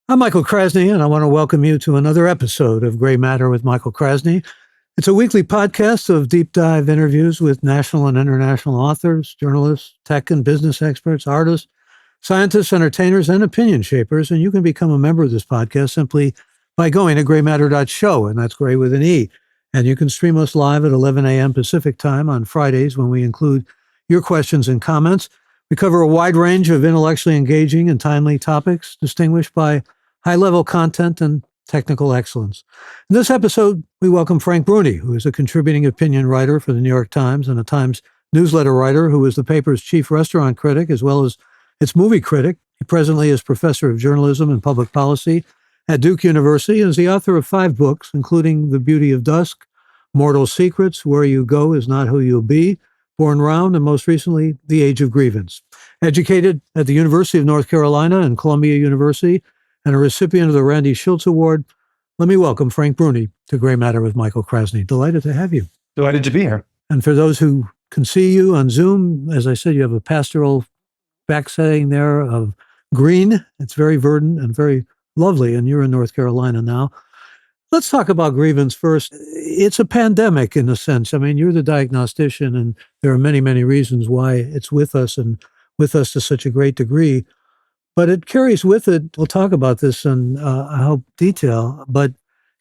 I'm Michael Krasny, and I want to welcome you to another episode of Gray Matter with Michael Krasny. It's a weekly podcast of deep dive interviews with national and international authors, journalists, tech and business experts, artists, scientists, entertainers, and opinion shapers. And you can become a member of this podcast simply by going to graymatter.show, and that's gray with an E. And you can stream us live at 11 a.m. Pacific time on Fridays when we include your questions and comments. We cover a wide range of intellectually engaging and timely topics distinguished by high-level content and technical excellence. In this episode, we welcome Frank Bruni, who is a contributing opinion writer for the New York Times and a Times newsletter writer who is the paper's chief restaurant critic as well as its movie critic. He presently is professor of journalism and public policy at Duke University and is the author of 5 books, including The Beauty of Dusk, Mortal Secrets, Where You Go Is Not Who You'll Be, Born Round, and most recently, The Age of Grievance. Educated at the University of North Carolina and Columbia University, and a recipient of the Randy Schultz Award, let me welcome Frank Bruni to Gray Matter with Michael Krasny. Delighted to have you. Delighted to be here. And for those who can see you on Zoom, as I said, you have a pastoral backsetting there of green. It's very verdant and very lovely, and you're in North Carolina now. Let's talk about grievance first. It's a pandemic in a sense. I mean, you're the diagnostician, and there are many, many reasons why it's with us and with us to such a great degree. But it carries with it, we'll talk about this in, I hope, detail, but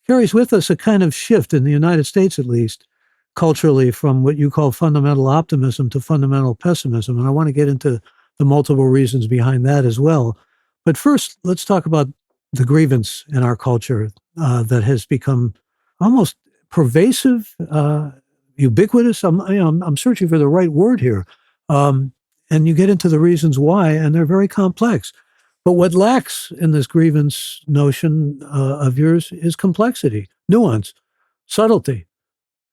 carries with us a kind of shift in the United States, at least, culturally, from what you call fundamental optimism to fundamental pessimism. And I want to get into the multiple reasons behind that as well. But first, let's talk about the grievance in our culture that has become almost pervasive, ubiquitous. I'm searching for the right word here. And you get into the reasons why, and they're very complex. But what lacks in this grievance notion of yours is complexity, nuance, subtlety.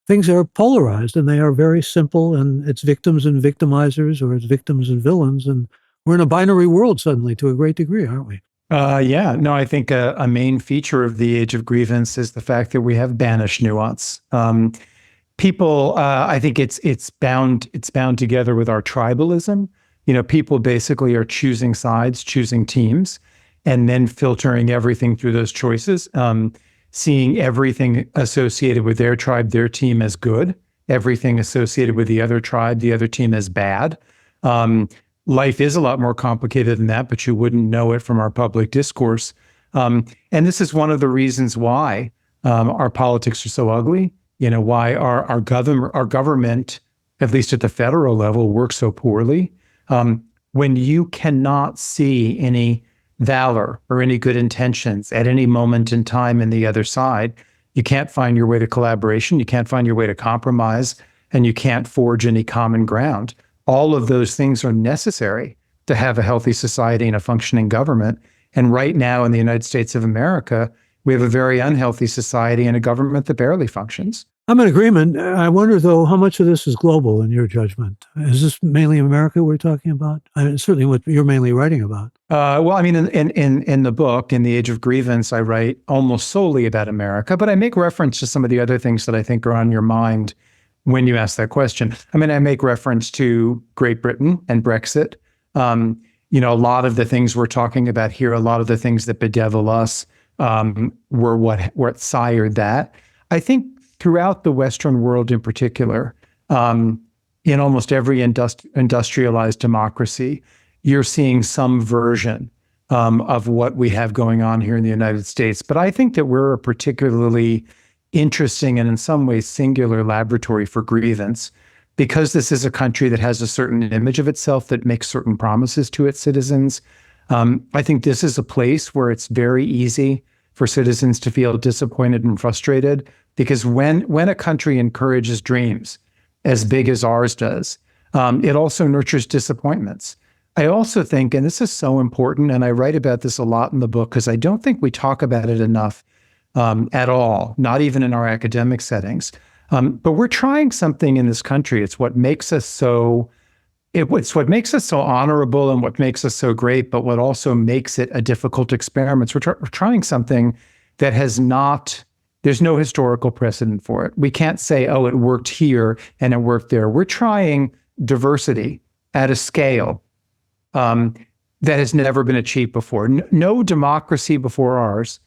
Things are polarized and they are very simple, and it's victims and victimizers, or it's victims and villains. And we're in a binary world suddenly to a great degree, aren't we? I think a main feature of the age of grievance is the fact that we have banished nuance. People, I think it's bound together with our tribalism. People basically are choosing sides, choosing teams, and then filtering everything through those choices, seeing everything associated with their tribe, their team as good, everything associated with the other tribe, the other team as bad. Life is a lot more complicated than that, but you wouldn't know it from our public discourse. And this is one of the reasons why our politics are so ugly, why our government, at least at the federal level, works so poorly. When you cannot see any valor or any good intentions at any moment in time in the other side, you can't find your way to collaboration, you can't find your way to compromise, and you can't forge any common ground. All of those things are necessary to have a healthy society and a functioning government. And right now in the United States of America, we have a very unhealthy society and a government that barely functions. I'm in agreement. I wonder, though, how much of this is global in your judgment? Is this mainly America we're talking about? I mean, certainly what you're mainly writing about. In the book, In the Age of Grievance, I write almost solely about America, but I make reference to some of the other things that I think are on your mind when you ask that question. I make reference to Great Britain and Brexit. A lot of the things we're talking about here, a lot of the things that bedevil us were what sired that. I think throughout the Western world in particular, in almost every industrialized democracy, you're seeing some version of what we have going on here in the United States. But I think that we're a particularly interesting and in some ways singular laboratory for grievance, because this is a country that has a certain image of itself that makes certain promises to its citizens. I think this is a place where it's very easy for citizens to feel disappointed and frustrated, because when a country encourages dreams as big as ours does, it also nurtures disappointments. I also think, and this is so important, and I write about this a lot in the book because I don't think we talk about it enough at all, not even in our academic settings. But we're trying something in this country. It's what makes us so honorable and what makes us so great, but what also makes it a difficult experiment. We're trying something that there's no historical precedent for it. We can't say, oh, it worked here and it worked there. We're trying diversity at a scale that has never been achieved before. No democracy before ours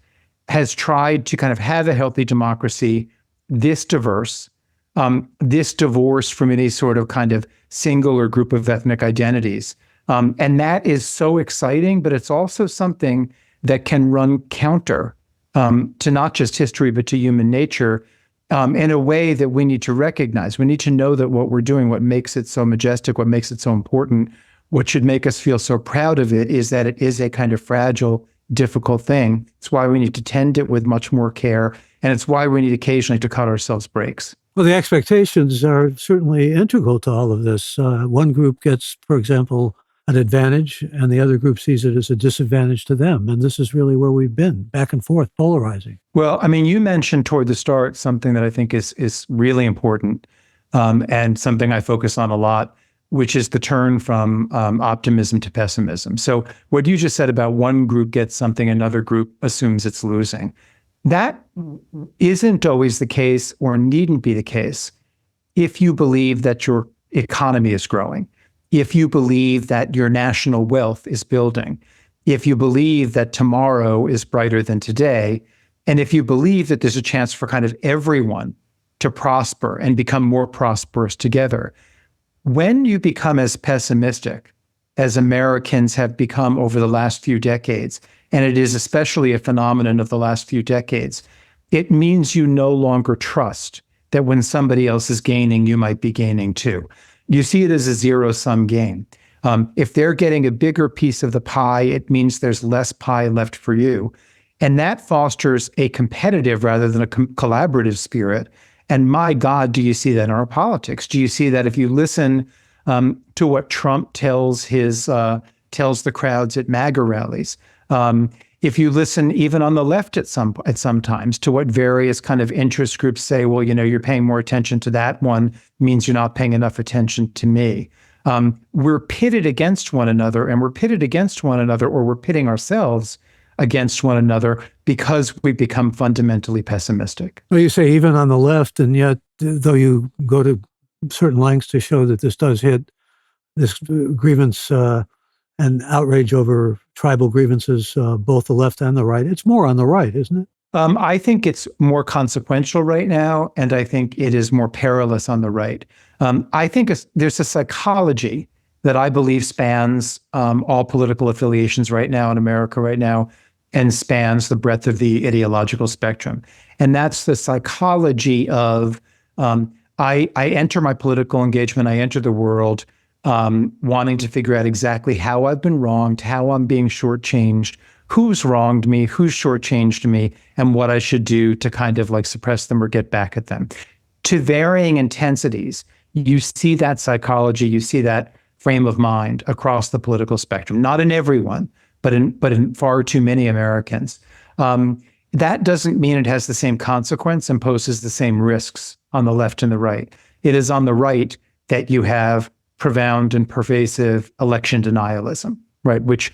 has tried to kind of have a healthy democracy this diverse, this divorced from any sort of kind of single or group of ethnic identities. And that is so exciting, but it's also something that can run counter to not just history, but to human nature in a way that we need to recognize. We need to know that what we're doing, what makes it so majestic, what makes it so important, what should make us feel so proud of it is that it is a kind of fragile, difficult thing. It's why we need to tend it with much more care. And it's why we need occasionally to cut ourselves breaks. Well, the expectations are certainly integral to all of this. One group gets, for example, an advantage, and the other group sees it as a disadvantage to them. And this is really where we've been, back and forth, polarizing. Well, I mean, you mentioned toward the start something that I think is really important and something I focus on a lot, which is the turn from optimism to pessimism. So what you just said about one group gets something, another group assumes it's losing. That isn't always the case or needn't be the case if you believe that your economy is growing, if you believe that your national wealth is building, if you believe that tomorrow is brighter than today, and if you believe that there's a chance for kind of everyone to prosper and become more prosperous together. When you become as pessimistic as Americans have become over the last few decades, and it is especially a phenomenon of the last few decades, it means you no longer trust that when somebody else is gaining, you might be gaining too. You see it as a zero-sum game. If they're getting a bigger piece of the pie, it means there's less pie left for you. And that fosters a competitive rather than a collaborative spirit. And my God, do you see that in our politics? Do you see that if you listen to what Trump tells the crowds at MAGA rallies? If you listen even on the left at sometimes to what various kind of interest groups say, well, you know, you're paying more attention to that one means you're not paying enough attention to me. We're pitted against one another, and we're pitted against one another, or we're pitting ourselves against one another because we've become fundamentally pessimistic. Well, you say even on the left, and yet, though you go to certain lengths to show that this does hit this grievance and outrage over tribal grievances, both the left and the right, it's more on the right, isn't it? I think it's more consequential right now, and I think it is more perilous on the right. I think there's a psychology that I believe spans all political affiliations right now in America right now, and spans the breadth of the ideological spectrum. And that's the psychology of I enter my political engagement, I enter the world wanting to figure out exactly how I've been wronged, how I'm being shortchanged, who's wronged me, who's shortchanged me, and what I should do to kind of like suppress them or get back at them. To varying intensities, you see that psychology, you see that frame of mind across the political spectrum, not in everyone, but in far too many Americans. That doesn't mean it has the same consequence and poses the same risks on the left and the right. It is on the right that you have profound and pervasive election denialism, right? Which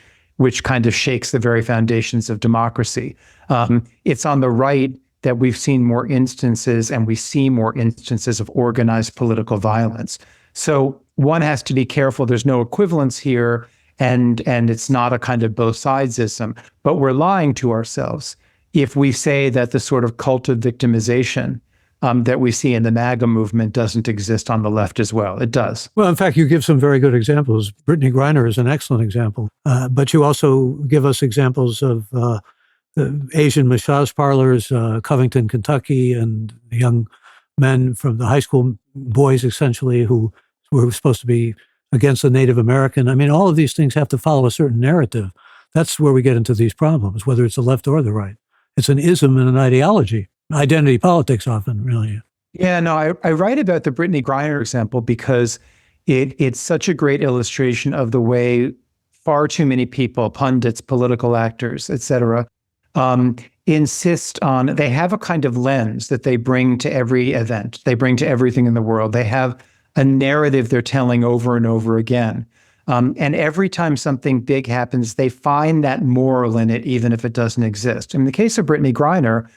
kind of shakes the very foundations of democracy. It's on the right that we've seen more instances, and we see more instances of organized political violence. So one has to be careful. There's no equivalence here, and it's not a kind of both sidesism, but we're lying to ourselves if we say that the sort of cult of victimization that we see in the MAGA movement doesn't exist on the left as well. It does. Well, in fact, you give some very good examples. Brittany Griner is an excellent example. But you also give us examples of the Asian massage parlors, Covington, Kentucky, and young men from the high school, boys essentially, who were supposed to be against the Native American. I mean, all of these things have to follow a certain narrative. That's where we get into these problems, whether it's the left or the right. It's an ism and an ideology. Identity politics often, really. Yeah, no, I write about the Brittany Griner example because it's such a great illustration of the way far too many people, pundits, political actors, et cetera, insist on, they have a kind of lens that they bring to every event. They bring to everything in the world. They have a narrative they're telling over and over again. And every time something big happens, they find that moral in it, even if it doesn't exist. In the case of Brittany Griner,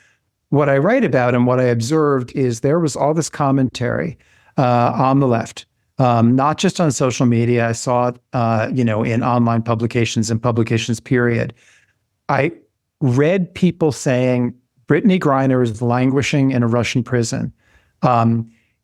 what I write about and what I observed is there was all this commentary on the left not just on social media. I saw it, in online publications and publications, period. I read people saying Brittany Griner is languishing in a Russian prison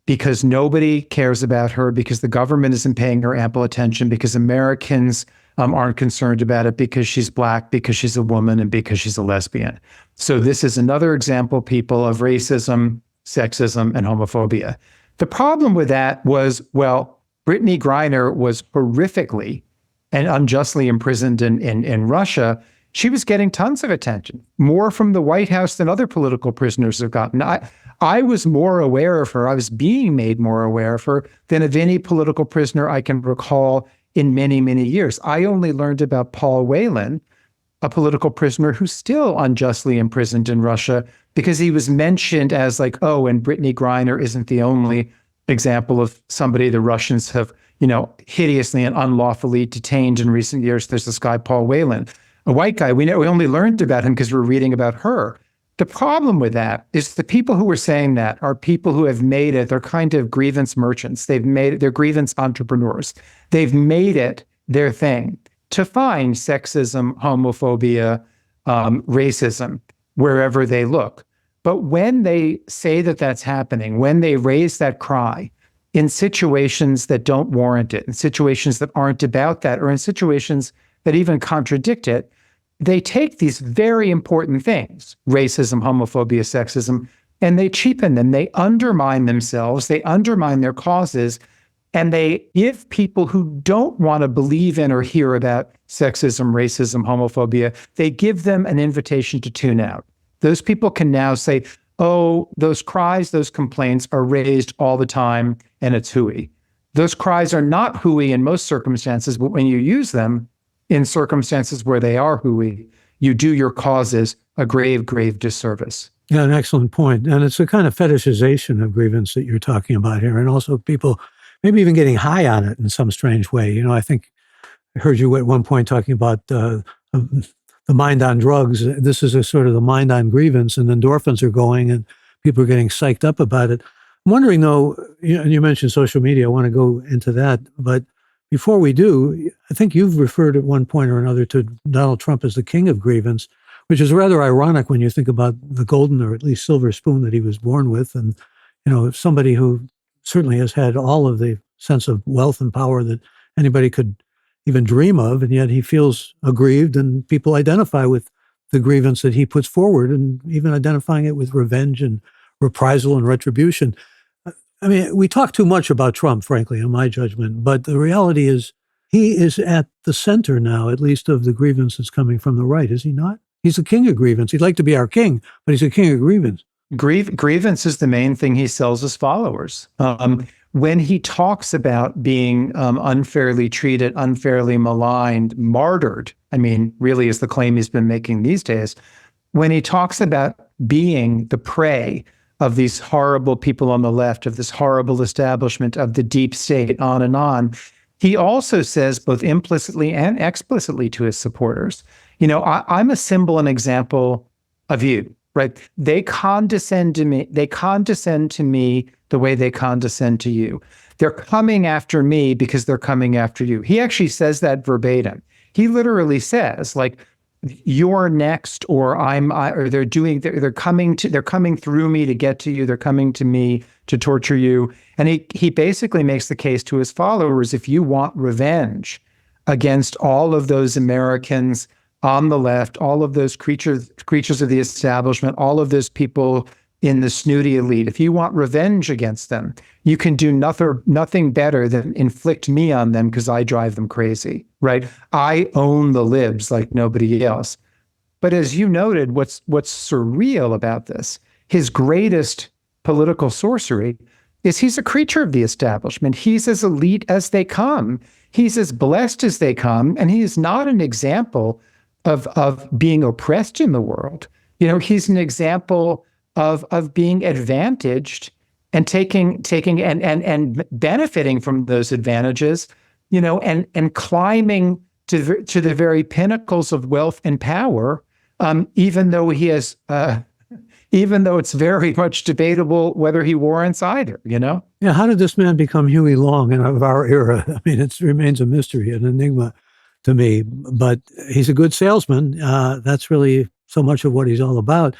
because nobody cares about her, because the government isn't paying her ample attention, because Americans aren't concerned about it, because she's Black, because she's a woman, and because she's a lesbian. So this is another example, people, of racism, sexism, and homophobia. The problem with that was, well, Brittany Griner was horrifically and unjustly imprisoned in Russia. She was getting tons of attention, more from the White House than other political prisoners have gotten. I was more aware of her. I was being made more aware of her than of any political prisoner I can recall in many, many years. I only learned about Paul Whelan, a political prisoner who's still unjustly imprisoned in Russia, because he was mentioned as like, oh, and Brittany Griner isn't the only example of somebody the Russians have, hideously and unlawfully detained in recent years. There's this guy, Paul Whelan, a white guy. We only learned about him because we're reading about her. The problem with that is the people who were saying that are people who have made it. They're kind of grievance merchants. They're grievance entrepreneurs. They've made it their thing to find sexism, homophobia, racism wherever they look. But when they say that that's happening, when they raise that cry in situations that don't warrant it, in situations that aren't about that, or in situations that even contradict it, they take these very important things, racism, homophobia, sexism, and they cheapen them. They undermine themselves. They undermine their causes. And they give people who don't want to believe in or hear about sexism, racism, homophobia, they give them an invitation to tune out. Those people can now say, oh, those cries, those complaints are raised all the time, and it's hooey. Those cries are not hooey in most circumstances, but when you use them in circumstances where they are hooey, you do your causes a grave, grave disservice. Yeah, an excellent point. And it's a kind of fetishization of grievance that you're talking about here. And also people maybe even getting high on it in some strange way. I think I heard you at one point talking about the mind on drugs. This is a sort of the mind on grievance, and endorphins are going and people are getting psyched up about it. I'm wondering though, and you mentioned social media, I want to go into that, but before we do, I think you've referred at one point or another to Donald Trump as the king of grievance, which is rather ironic when you think about the golden or at least silver spoon that he was born with. And, somebody who certainly has had all of the sense of wealth and power that anybody could even dream of. And yet he feels aggrieved, and people identify with the grievance that he puts forward, and even identifying it with revenge and reprisal and retribution. I mean, we talk too much about Trump, frankly, in my judgment, but the reality is he is at the center now, at least, of the grievance that's coming from the right, is he not? He's the king of grievance. He'd like to be our king, but he's a king of grievance. Grievance is the main thing he sells his followers. When he talks about being unfairly treated, unfairly maligned, martyred, I mean, really is the claim he's been making these days. When he talks about being the prey of these horrible people on the left, of this horrible establishment, of the deep state, on, he also says both implicitly and explicitly to his supporters, I'm a symbol and example of you, right? They condescend to me. They condescend to me the way they condescend to you. They're coming after me because they're coming after you. He actually says that verbatim. He literally says, like, you're next, or they're coming through me to get to you. They're coming to me to torture you. And he basically makes the case to his followers, if you want revenge against all of those Americans on the left, all of those creatures of the establishment, all of those people in the snooty elite, if you want revenge against them, you can do nothing better than inflict me on them because I drive them crazy, right? I own the libs like nobody else. But as you noted, what's surreal about this, his greatest political sorcery, is he's a creature of the establishment. He's as elite as they come. He's as blessed as they come. And he is not an example of being oppressed in the world. He's an example of being advantaged and taking and benefiting from those advantages, and climbing to the very pinnacles of wealth and power, even though he has even though it's very much debatable whether he warrants either, you know? Yeah, how did this man become Huey Long of our era? I mean, it remains a mystery, an enigma to me. But he's a good salesman. That's really so much of what he's all about.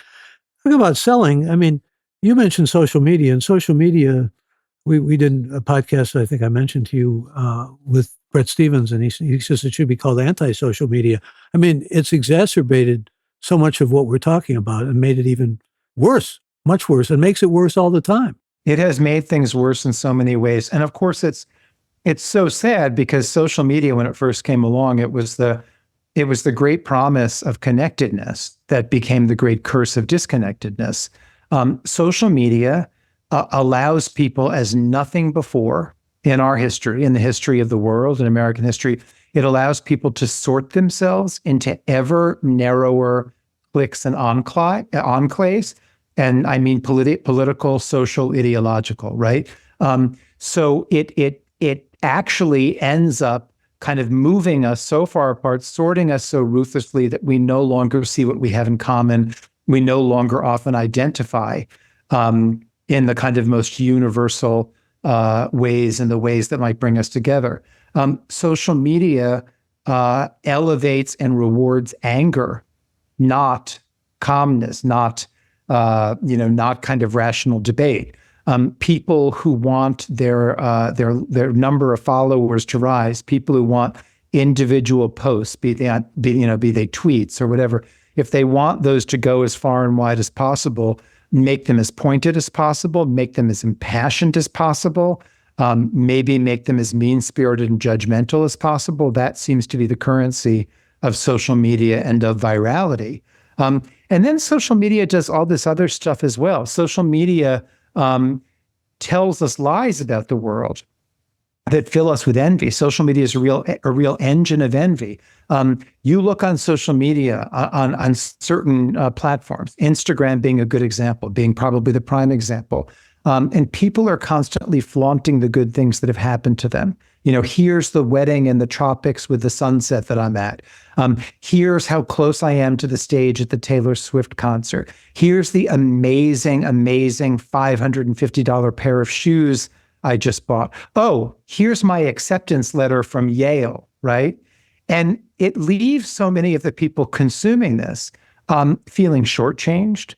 Talk about selling. I mean, you mentioned social media, and social media. We did a podcast. I think I mentioned to you with Brett Stevens, and he says it should be called anti-social media. I mean, it's exacerbated so much of what we're talking about and made it even worse, much worse, and makes it worse all the time. It has made things worse in so many ways. And of course, it's so sad because social media, when it first came along, it was the great promise of connectedness that became the great curse of disconnectedness. Social media allows people as nothing before in our history, in the history of the world, in American history. It allows people to sort themselves into ever narrower cliques and enclaves. And I mean political, social, ideological, right? So it actually ends up kind of moving us so far apart, sorting us so ruthlessly that we no longer see what we have in common. We no longer often identify in the kind of most universal ways and the ways that might bring us together. Social media elevates and rewards anger, not calmness, not not kind of rational debate. People who want their number of followers to rise, people who want individual posts, be they tweets or whatever, if they want those to go as far and wide as possible, make them as pointed as possible, make them as impassioned as possible, maybe make them as mean-spirited and judgmental as possible. That seems to be the currency of social media and of virality. And then social media does all this other stuff as well. Social media tells us lies about the world that fill us with envy. Social media is a real engine of envy. You look on social media on certain platforms, Instagram being a good example, being probably the prime example. And people are constantly flaunting the good things that have happened to them. Here's the wedding in the tropics with the sunset that I'm at. Here's how close I am to the stage at the Taylor Swift concert. Here's the amazing, amazing $550 pair of shoes I just bought. Oh, here's my acceptance letter from Yale, right? And it leaves so many of the people consuming this feeling shortchanged,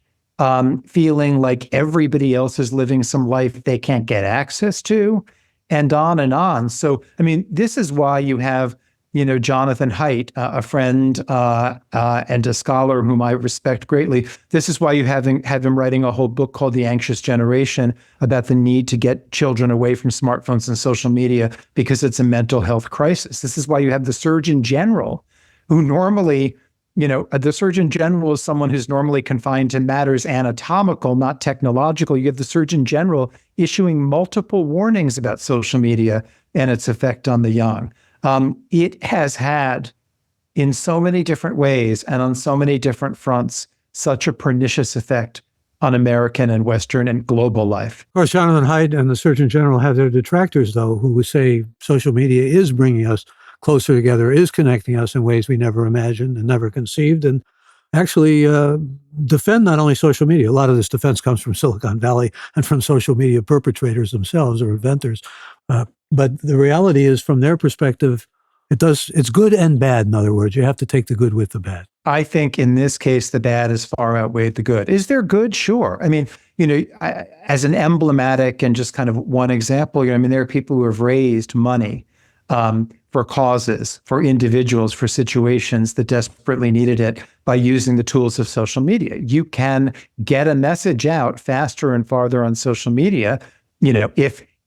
feeling like everybody else is living some life they can't get access to, and on and on. So, I mean, this is why you have, Jonathan Haidt, a friend and a scholar whom I respect greatly. This is why you have him writing a whole book called The Anxious Generation about the need to get children away from smartphones and social media because it's a mental health crisis. This is why you have the Surgeon General, who normally, the Surgeon General is someone who's normally confined to matters anatomical, not technological. You have the Surgeon General issuing multiple warnings about social media and its effect on the young. It has had, in so many different ways and on so many different fronts, such a pernicious effect on American and Western and global life. Of course, Jonathan Haidt and the Surgeon General have their detractors, though, who would say social media is bringing us closer together, is connecting us in ways we never imagined and never conceived, and actually defend not only social media. A lot of this defense comes from Silicon Valley and from social media perpetrators themselves or inventors. But the reality is, from their perspective, it's good and bad. In other words, you have to take the good with the bad. I think in this case, the bad has far outweighed the good. Is there good? Sure. I mean, as an emblematic and just kind of one example, there are people who have raised money for causes, for individuals, for situations that desperately needed it by using the tools of social media. You can get a message out faster and farther on social media.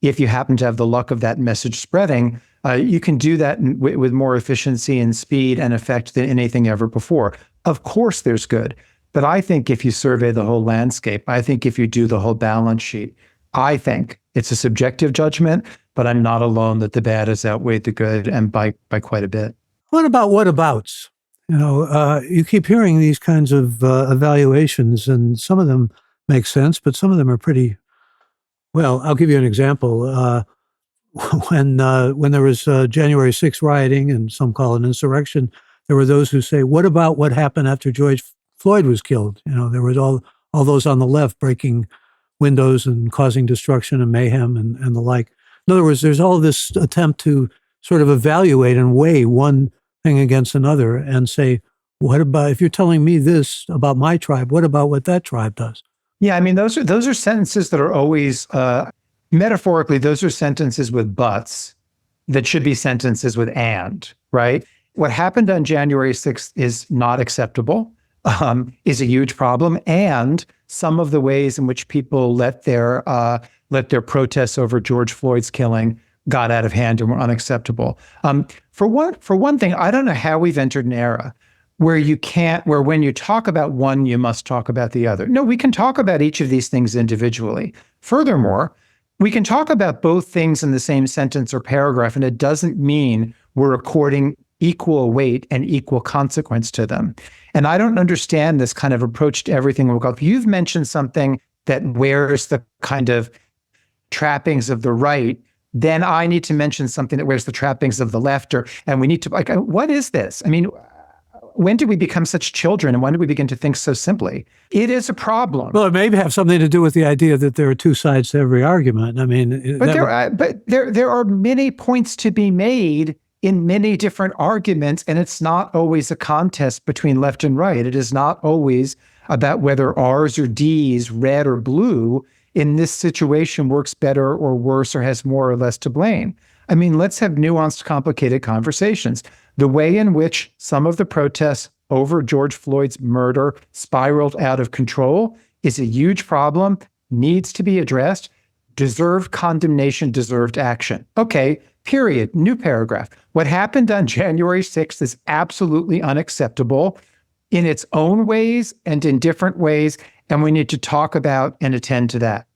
If you happen to have the luck of that message spreading, you can do that with more efficiency and speed and effect than anything ever before. Of course, there's good. But I think if you survey the whole landscape, I think if you do the whole balance sheet, I think it's a subjective judgment, but I'm not alone that the bad has outweighed the good, and by quite a bit. What about whatabouts? You keep hearing these kinds of evaluations, and some of them make sense, but some of them are pretty. Well, I'll give you an example. When there was January 6th rioting, and some call it insurrection, there were those who say, "What about what happened after George Floyd was killed?" There was all all those on the left breaking windows and causing destruction and mayhem and the like. In other words, there's all this attempt to sort of evaluate and weigh one thing against another and say, what about, if you're telling me this about my tribe, what about what that tribe does? Yeah, I mean, those are sentences that are always, metaphorically, those are sentences with buts that should be sentences with and, right? What happened on January 6th is not acceptable, is a huge problem. And some of the ways in which people let their protests over George Floyd's killing got out of hand and were unacceptable. For one thing, I don't know how we've entered an era where when you talk about one, you must talk about the other. No, we can talk about each of these things individually. Furthermore, we can talk about both things in the same sentence or paragraph, and it doesn't mean we're according equal weight and equal consequence to them. And I don't understand this kind of approach to everything. If you've mentioned something that wears the kind of trappings of the right, then I need to mention something that wears the trappings of the left, and we need to, like, what is this? I mean, when did we become such children, and when did we begin to think so simply? It is a problem. Well, it may have something to do with the idea that there are two sides to every argument. I mean, but there are many points to be made in many different arguments, and it's not always a contest between left and right. It is not always about whether R's or D's, red or blue, in this situation works better or worse or has more or less to blame. I mean, let's have nuanced, complicated conversations. The way in which some of the protests over George Floyd's murder spiraled out of control is a huge problem, needs to be addressed, deserved condemnation, deserved action. Okay, period, new paragraph. What happened on January 6th is absolutely unacceptable in its own ways and in different ways, and we need to talk about and attend to that.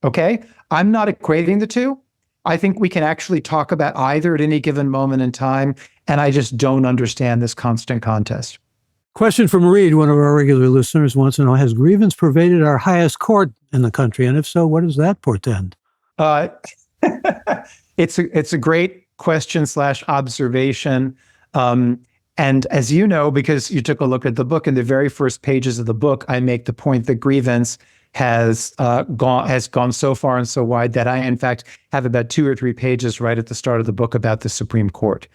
Okay? I'm not equating the two. I think we can actually talk about either at any given moment in time, and I just don't understand this constant contest. Question from Reed, one of our regular listeners, wants to know, has grievance pervaded our highest court in the country? And if so, what does that portend? It's a great question / observation. And as you know, because you took a look at the book, in the very first pages of the book, I make the point that grievance has gone so far and so wide that I, in fact, have about 2 or 3 pages right at the start of the book about the Supreme Court.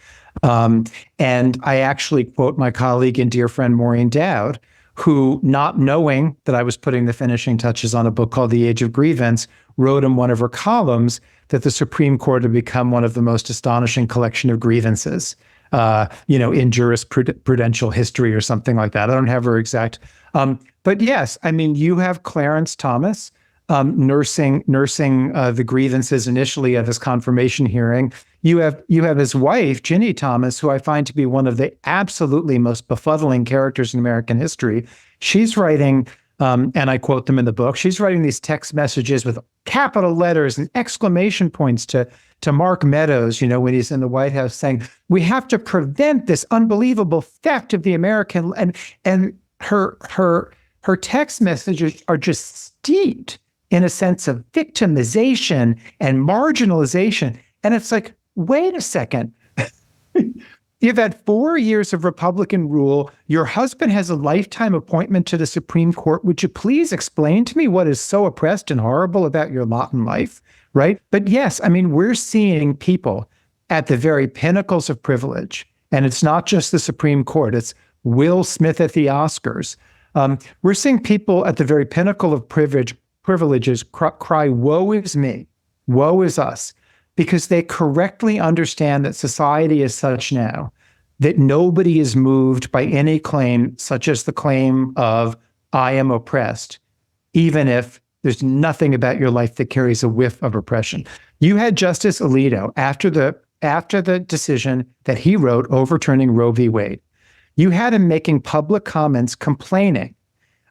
And I actually quote my colleague and dear friend Maureen Dowd, who, not knowing that I was putting the finishing touches on a book called The Age of Grievance, wrote in one of her columns that the Supreme Court had become one of the most astonishing collection of grievances, in jurisprudential history or something like that. I don't have her exact. But yes, I mean, you have Clarence Thomas nursing the grievances initially at his confirmation hearing. You have his wife, Ginny Thomas, who I find to be one of the absolutely most befuddling characters in American history. She's writing, and I quote them in the book, she's writing these text messages with capital letters and exclamation points to Mark Meadows, when he's in the White House, saying, we have to prevent this unbelievable theft of the American, and her text messages are just steeped in a sense of victimization and marginalization. And it's like, wait a second. You've had 4 years of Republican rule. Your husband has a lifetime appointment to the Supreme Court. Would you please explain to me what is so oppressed and horrible about your lot in life, right? But yes, I mean, we're seeing people at the very pinnacles of privilege. And it's not just the Supreme Court. It's Will Smith at the Oscars. We're seeing people at the very pinnacle of privileges cry, woe is me, woe is us, because they correctly understand that society is such now that nobody is moved by any claim, such as the claim of, I am oppressed, even if there's nothing about your life that carries a whiff of oppression. You had Justice Alito, after the decision that he wrote overturning Roe v. Wade, you had him making public comments complaining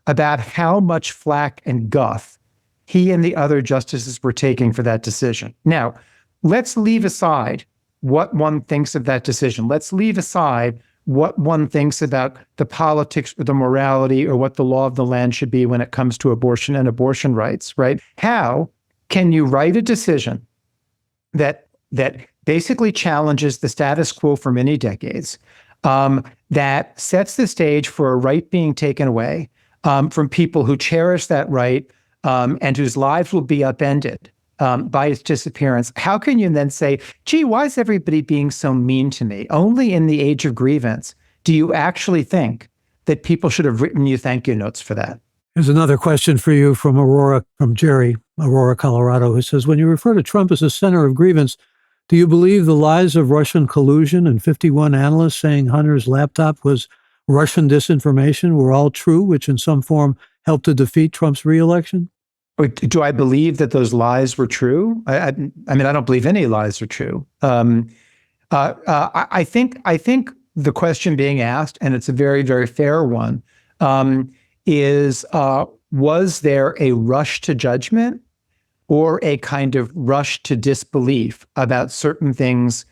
about how much flack and guff he and the other justices were taking for that decision. Now, let's leave aside what one thinks of that decision. Let's leave aside what one thinks about the politics or the morality or what the law of the land should be when it comes to abortion and abortion rights, right? How can you write a decision that basically challenges the status quo for many decades, that sets the stage for a right being taken away, from people who cherish that right and whose lives will be upended by its disappearance, how can you then say, gee, why is everybody being so mean to me? Only in the age of grievance do you actually think that people should have written you thank you notes for that. Here's another question for you from Jerry, Aurora, Colorado, who says, when you refer to Trump as a center of grievance, do you believe the lies of Russian collusion and 51 analysts saying Hunter's laptop was Russian disinformation were all true, which in some form helped to defeat Trump's reelection? Do I believe that those lies were true? I mean, I don't believe any lies are true. I think the question being asked, and it's a very, very fair one, is was there a rush to judgment or a kind of rush to disbelief about certain things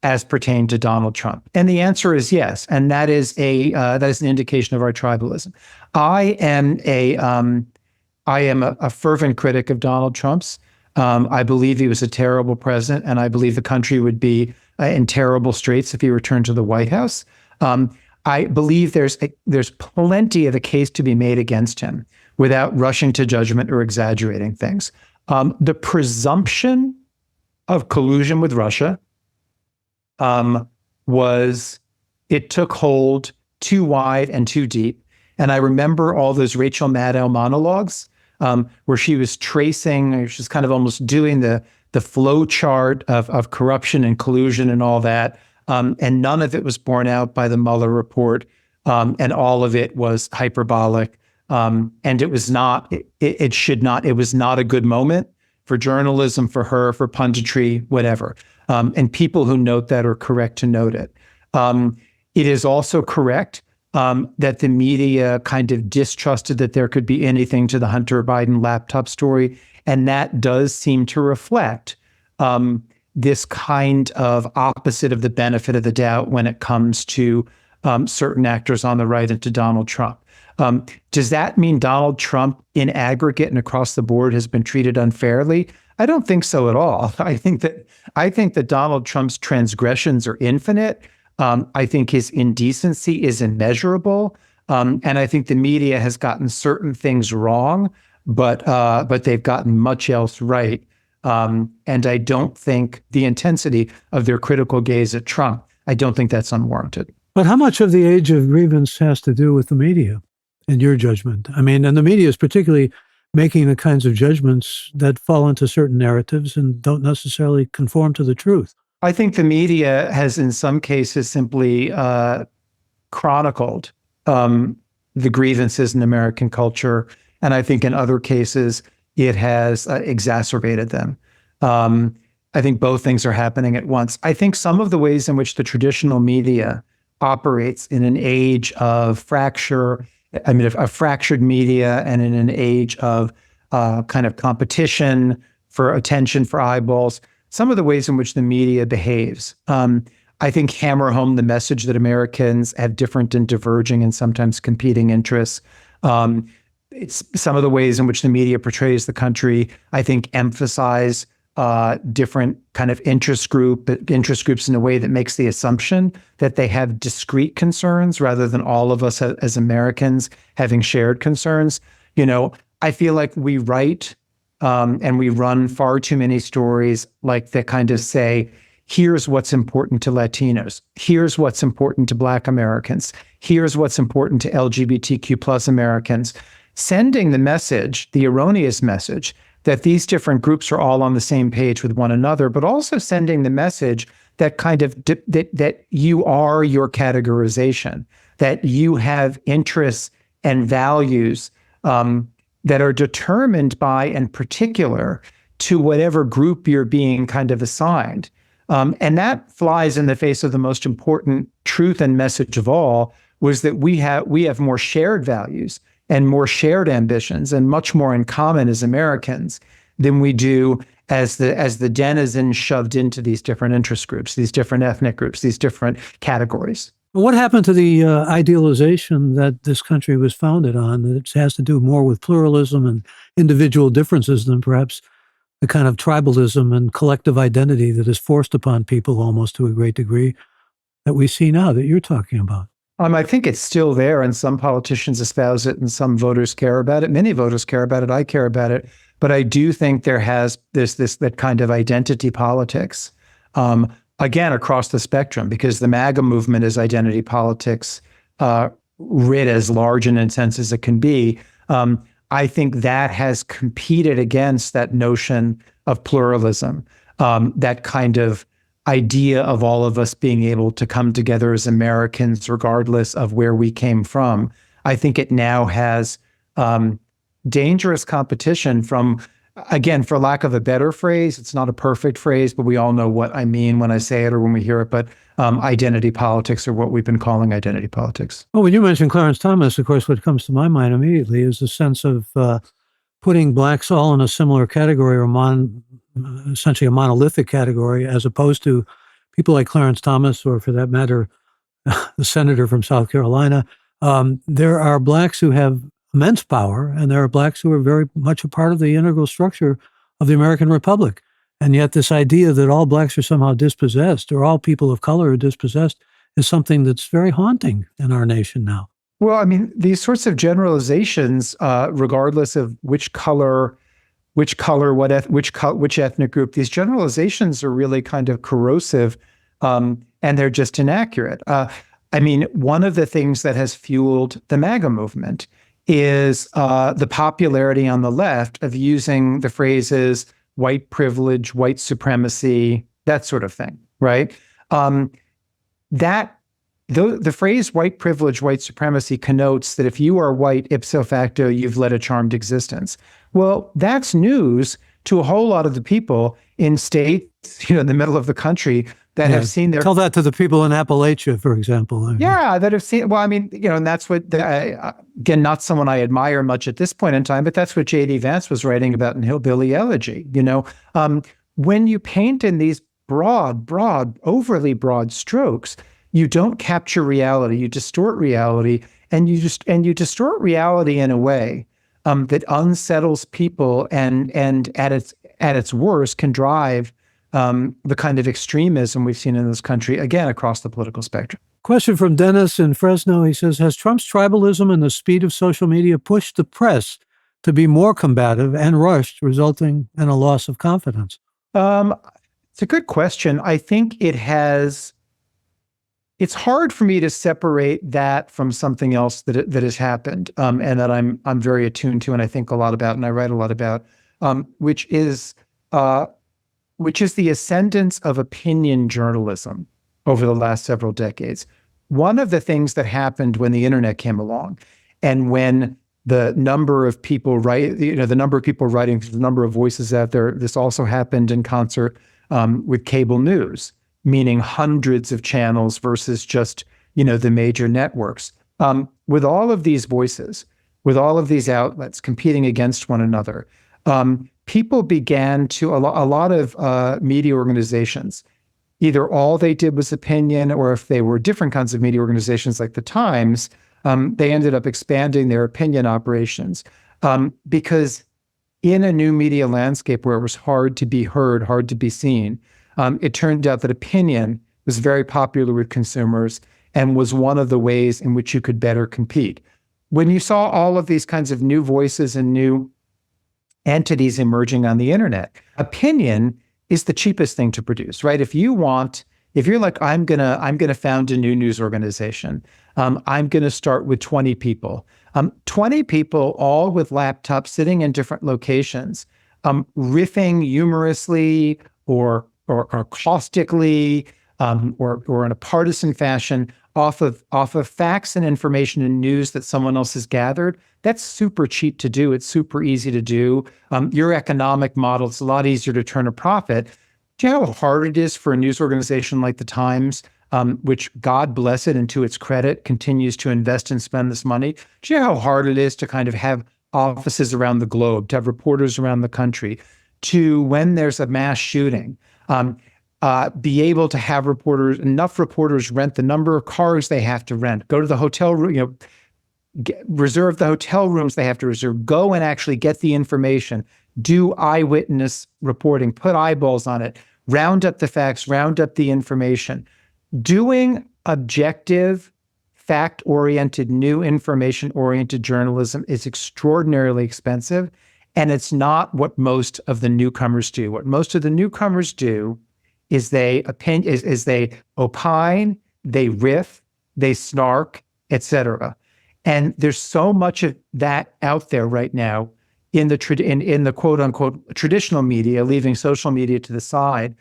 as pertain to Donald Trump? And the answer is yes, and that is an indication of our tribalism. I am a fervent critic of Donald Trump's. I believe he was a terrible president, and I believe the country would be in terrible straits if he returned to the White House. I believe there's plenty of a case to be made against him without rushing to judgment or exaggerating things. The presumption of collusion with Russia it took hold too wide and too deep. And I remember all those Rachel Maddow monologues where she was tracing, she's kind of almost doing the flow chart of corruption and collusion and all that. And none of it was borne out by the Mueller report. And all of it was hyperbolic. And it was not a good moment for journalism, for her, for punditry, whatever. And people who note that are correct to note it. It is also correct that the media kind of distrusted that there could be anything to the Hunter Biden laptop story. And that does seem to reflect this kind of opposite of the benefit of the doubt when it comes to certain actors on the right and to Donald Trump. Does that mean Donald Trump in aggregate and across the board has been treated unfairly? I don't think so at all. I think that Donald Trump's transgressions are infinite. I think his indecency is immeasurable. And I think the media has gotten certain things wrong, but they've gotten much else right. And I don't think the intensity of their critical gaze at Trump, I don't think that's unwarranted. But how much of the age of grievance has to do with the media, in your judgment? I mean, and the media is particularly making the kinds of judgments that fall into certain narratives and don't necessarily conform to the truth. I think the media has, in some cases, simply chronicled the grievances in American culture. And I think in other cases, it has exacerbated them. I think both things are happening at once. I think some of the ways in which the traditional media operates in an age of fracture, a fractured media, and in an age of kind of competition for attention, for eyeballs, some of the ways in which the media behaves, I think hammer home the message that Americans have different and diverging and sometimes competing interests. It's some of the ways in which the media portrays the country, I think, emphasize different kind of interest groups in a way that makes the assumption that they have discrete concerns rather than all of us as Americans having shared concerns. You know, I feel like we write and we run far too many stories like that kind of say, here's what's important to Latinos. Here's what's important to Black Americans. Here's what's important to LGBTQ plus Americans. Sending the message, the erroneous message, that these different groups are all on the same page with one another, but also sending the message that kind of that you are your categorization, that you have interests and values that are determined by and particular to whatever group you're being kind of assigned. And that flies in the face of the most important truth and message of all, was that we have more shared values and more shared ambitions and much more in common as Americans than we do as the denizens shoved into these different interest groups, these different ethnic groups, these different categories. What happened to the idealization that this country was founded on, that it has to do more with pluralism and individual differences than perhaps the kind of tribalism and collective identity that is forced upon people almost to a great degree that we see now that you're talking about? I think it's still there, and some politicians espouse it, and some voters care about it. Many voters care about it. I care about it, but I do think there has this that kind of identity politics, again across the spectrum, because the MAGA movement is identity politics, writ as large and intense as it can be. I think that has competed against that notion of pluralism, that kind of idea of all of us being able to come together as Americans, regardless of where we came from. I think it now has dangerous competition from, again, for lack of a better phrase, it's not a perfect phrase, but we all know what I mean when I say it or when we hear it, but identity politics, or what we've been calling identity politics. Well, when you mention Clarence Thomas, of course, what comes to my mind immediately is the sense of putting blacks all in a similar category, or essentially a monolithic category, as opposed to people like Clarence Thomas, or for that matter, the senator from South Carolina. There are blacks who have immense power, and there are blacks who are very much a part of the integral structure of the American Republic. And yet this idea that all blacks are somehow dispossessed, or all people of color are dispossessed, is something that's very haunting in our nation now. Well, I mean, these sorts of generalizations, regardless of which ethnic group, these generalizations are really kind of corrosive, and they're just inaccurate. I mean, one of the things that has fueled the MAGA movement is the popularity on the left of using the phrases white privilege, white supremacy, that sort of thing, right? The phrase white privilege, white supremacy connotes that if you are white, ipso facto, you've led a charmed existence. Well, that's news to a whole lot of the people in states, in the middle of the country that have seen their... Tell that to the people in Appalachia, for example. Yeah, that have seen... Well, I mean, and that's what... again, not someone I admire much at this point in time, but that's what J.D. Vance was writing about in Hillbilly Elegy. When you paint in these broad, overly broad strokes, you don't capture reality. You distort reality, and you distort reality in a way that unsettles people, and at its worst can drive the kind of extremism we've seen in this country, again, across the political spectrum. Question from Dennis in Fresno. He says, has Trump's tribalism and the speed of social media pushed the press to be more combative and rushed, resulting in a loss of confidence? It's a good question. I think it has... It's hard for me to separate that from something else that has happened, and that I'm very attuned to, and I think a lot about, and I write a lot about, which is the ascendance of opinion journalism over the last several decades. One of the things that happened when the internet came along, and when the number of people writing, the number of voices out there, this also happened in concert with cable news, meaning hundreds of channels versus just, the major networks. With all of these voices, with all of these outlets competing against one another, people began to, a lot of media organizations, either all they did was opinion, or if they were different kinds of media organizations like the Times, they ended up expanding their opinion operations. Because in a new media landscape where it was hard to be heard, hard to be seen, it turned out that opinion was very popular with consumers and was one of the ways in which you could better compete. When you saw all of these kinds of new voices and new entities emerging on the internet, opinion is the cheapest thing to produce, right? If you're like, I'm gonna found a new news organization. I'm gonna start with 20 people. 20 people, all with laptops, sitting in different locations, riffing humorously or caustically, or in a partisan fashion off of facts and information and news that someone else has gathered. That's super cheap to do. It's super easy to do. Your economic model, it's a lot easier to turn a profit. Do you know how hard it is for a news organization like the Times, which, God bless it, and to its credit, continues to invest and spend this money? Do you know how hard it is to kind of have offices around the globe, to have reporters around the country, to, when there's a mass shooting, be able to have enough reporters rent the number of cars they have to rent, go to the hotel room, reserve the hotel rooms they have to reserve, go and actually get the information, do eyewitness reporting, put eyeballs on it, round up the facts, round up the information. Doing objective, fact-oriented, new information-oriented journalism is extraordinarily expensive, and it's not what most of the newcomers do. What most of the newcomers do is they opine, they riff, they snark, etc. And there's so much of that out there right now in the quote unquote traditional media, leaving social media to the side,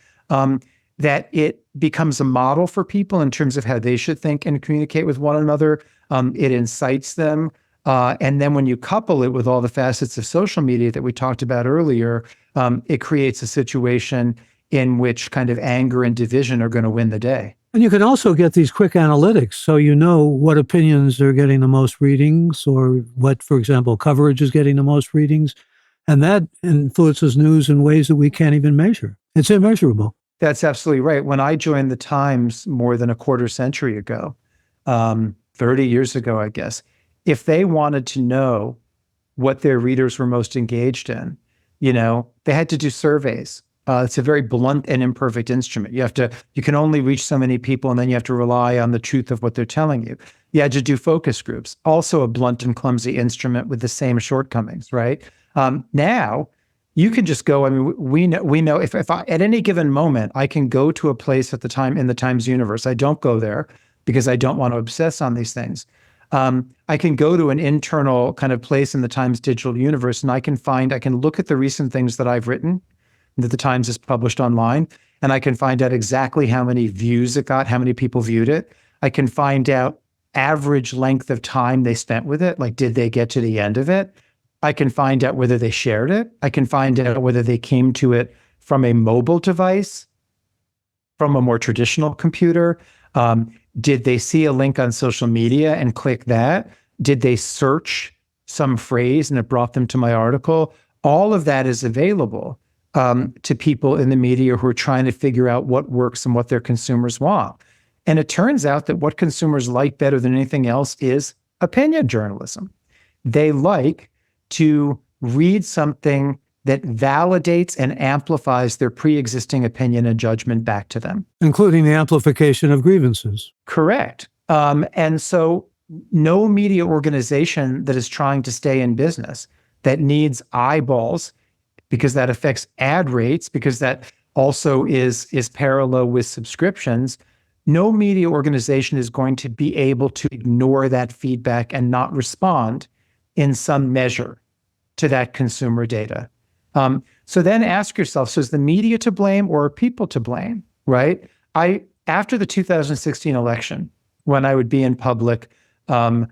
that it becomes a model for people in terms of how they should think and communicate with one another. It incites them. And then when you couple it with all the facets of social media that we talked about earlier, it creates a situation in which kind of anger and division are going to win the day. And you can also get these quick analytics, so you know what opinions are getting the most readings or what, for example, coverage is getting the most readings. And that influences news in ways that we can't even measure. It's immeasurable. That's absolutely right. When I joined the Times more than a quarter century ago, 30 years ago, I guess, if they wanted to know what their readers were most engaged in, they had to do surveys. It's a very blunt and imperfect instrument. You can only reach so many people, and then you have to rely on the truth of what they're telling you. You had to do focus groups, also a blunt and clumsy instrument with the same shortcomings, right? Now, you can just go. I mean, we know if I, at any given moment, I can go to a place at the time in the Times universe. I don't go there because I don't want to obsess on these things. I can go to an internal kind of place in the Times digital universe, and I can look at the recent things that I've written that the Times has published online, and I can find out exactly how many views it got, how many people viewed it. I can find out average length of time they spent with it, like did they get to the end of it? I can find out whether they shared it. I can find out whether they came to it from a mobile device, from a more traditional computer. Did they see a link on social media and click that? Did they search some phrase and it brought them to my article? All of that is available to people in the media who are trying to figure out what works and what their consumers want. And it turns out that what consumers like better than anything else is opinion journalism. They like to read something that validates and amplifies their pre-existing opinion and judgment back to them. Including the amplification of grievances. Correct. And so no media organization that is trying to stay in business, that needs eyeballs, because that affects ad rates, because that also is parallel with subscriptions, no media organization is going to be able to ignore that feedback and not respond in some measure to that consumer data. So then ask yourself, so is the media to blame or are people to blame, right? After the 2016 election, when I would be in public, to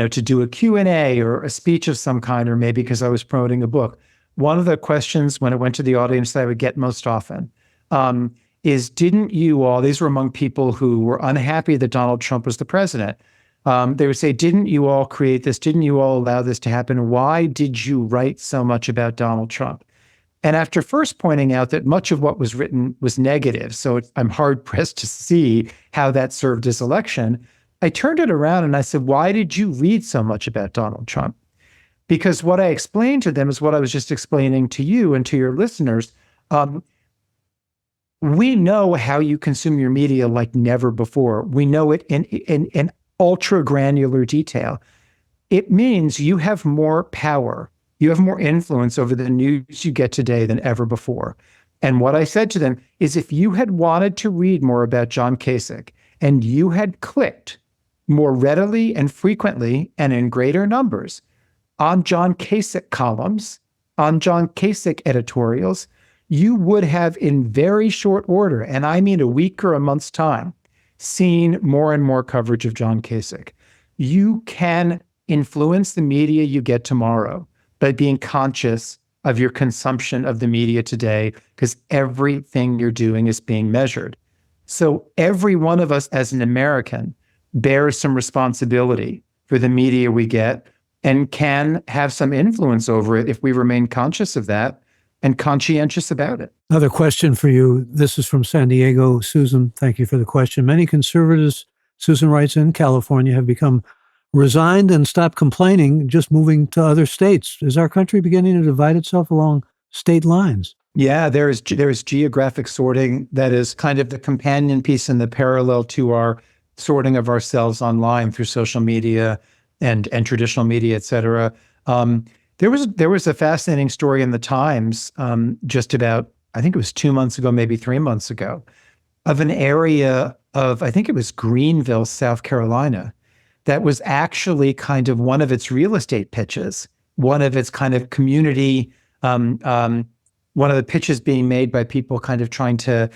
do a Q&A or a speech of some kind, or maybe because I was promoting a book, one of the questions when it went to the audience that I would get most often is, didn't you all, these were among people who were unhappy that Donald Trump was the president. They would say, didn't you all create this? Didn't you all allow this to happen? Why did you write so much about Donald Trump? And after first pointing out that much of what was written was negative, so I'm hard pressed to see how that served his election, I turned it around and I said, why did you read so much about Donald Trump? Because what I explained to them is what I was just explaining to you and to your listeners. We know how you consume your media like never before. We know it in ultra granular detail. It means you have more power. You have more influence over the news you get today than ever before. And what I said to them is, if you had wanted to read more about John Kasich and you had clicked more readily and frequently and in greater numbers on John Kasich columns, on John Kasich editorials, you would have in very short order, and I mean a week or a month's time, seen more and more coverage of John Kasich. You can influence the media you get tomorrow by being conscious of your consumption of the media today, because everything you're doing is being measured. So every one of us as an American bears some responsibility for the media we get and can have some influence over it if we remain conscious of that and conscientious about it. Another question for you. This is from San Diego. Susan, thank you for the question. Many conservatives, Susan writes, in California have become resigned and stopped complaining, just moving to other states. Is our country beginning to divide itself along state lines? Yeah, there is geographic sorting that is kind of the companion piece and the parallel to our sorting of ourselves online through social media and traditional media, et cetera. There was a fascinating story in the Times just about, I think it was 2 months ago, maybe 3 months ago, of an area of, I think it was Greenville, South Carolina, that was actually kind of one of its real estate pitches, one of its kind of community, one of the pitches being made by people kind of trying to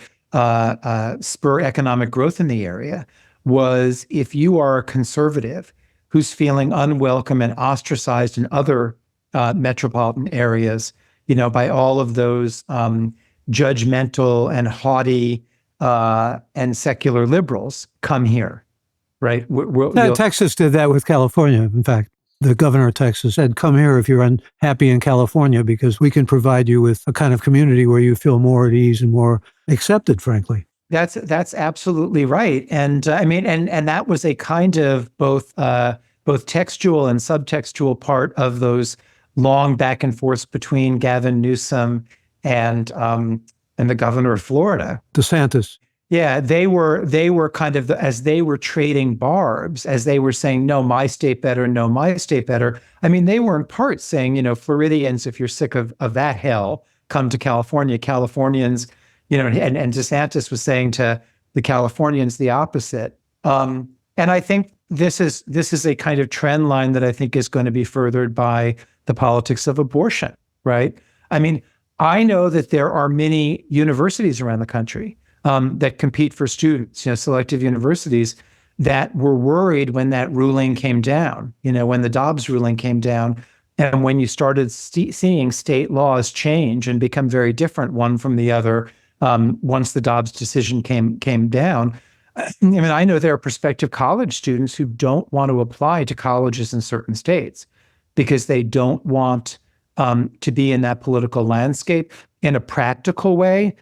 spur economic growth in the area was, if you are a conservative who's feeling unwelcome and ostracized in other metropolitan areas, by all of those judgmental and haughty and secular liberals, come here, right? Texas did that with California. In fact, the governor of Texas said, come here if you're unhappy in California, because we can provide you with a kind of community where you feel more at ease and more accepted, frankly. That's absolutely right. And I mean, and that was a kind of both textual and subtextual part of those long back and forths between Gavin Newsom and the governor of Florida, DeSantis. Yeah, they were kind of, as they were trading barbs, as they were saying, no, my state better, no, my state better. I mean, they were in part saying, Floridians, if you're sick of that hell, come to California. Californians, and DeSantis was saying to the Californians the opposite. And I think this is a kind of trend line that I think is going to be furthered by the politics of abortion, right? I mean, I know that there are many universities around the country that compete for students, selective universities, that were worried when that ruling came down, when the Dobbs ruling came down, and when you started seeing state laws change and become very different one from the other once the Dobbs decision came down. I mean, I know there are prospective college students who don't want to apply to colleges in certain states because they don't want to be in that political landscape in a practical way.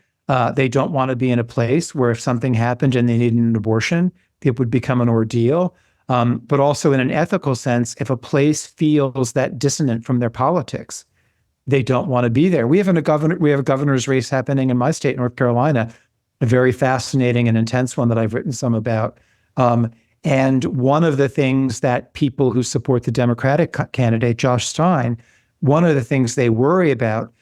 They don't want to be in a place where if something happened and they needed an abortion, it would become an ordeal. But also in an ethical sense, if a place feels that dissonant from their politics, they don't want to be there. We have a governor's race happening in my state, North Carolina, a very fascinating and intense one that I've written some about. And one of the things that people who support the Democratic candidate, Josh Stein, one of the things they worry about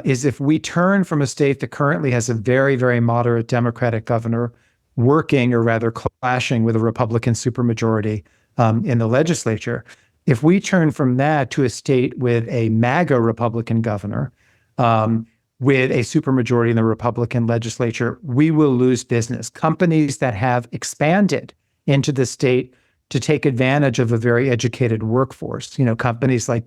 is if we turn from a state that currently has a very, very moderate Democratic governor working, or rather clashing, with a Republican supermajority in the legislature, if we turn from that to a state with a MAGA Republican governor with a supermajority in the Republican legislature, we will lose business. Companies that have expanded into the state to take advantage of a very educated workforce, companies like